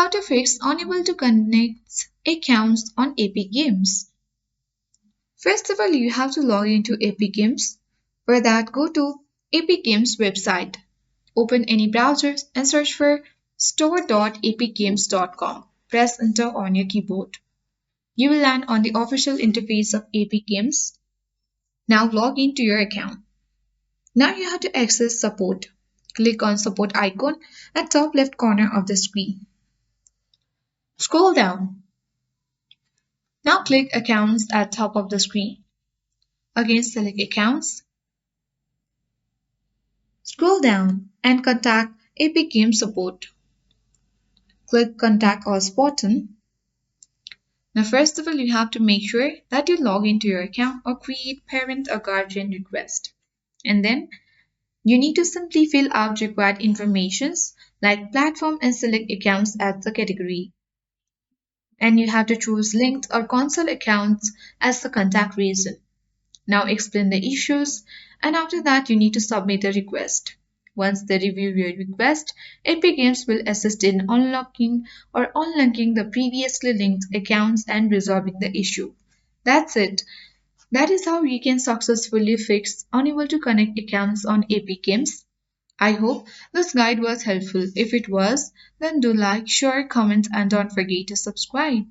How to fix unable to connect accounts on Epic Games. First of all, you have to log into Epic Games. For that, go to Epic Games website. Open any browser and search for store.epicgames.com. Press enter on your keyboard. You will land on the official interface of Epic Games. Now log into your account. Now you have to access support. Click on support icon at top left corner of the screen. Scroll down. Now click accounts at top of the screen. Again select accounts. Scroll down and contact Epic Games support. Click contact us button. Now first of all, you have to make sure that you log into your account or create parent or guardian request. And then you need to simply fill out required informations like platform and select accounts as the category. And you have to choose linked or console accounts as the contact reason. Now explain the issues, and after that you need to submit a request. Once they review your request, Epic Games will assist in unlocking or unlinking the previously linked accounts and resolving the issue. That's it. That is how you can successfully fix unable to connect accounts on Epic Games. I hope this guide was helpful. If it was, then do like, share, comment, and don't forget to subscribe.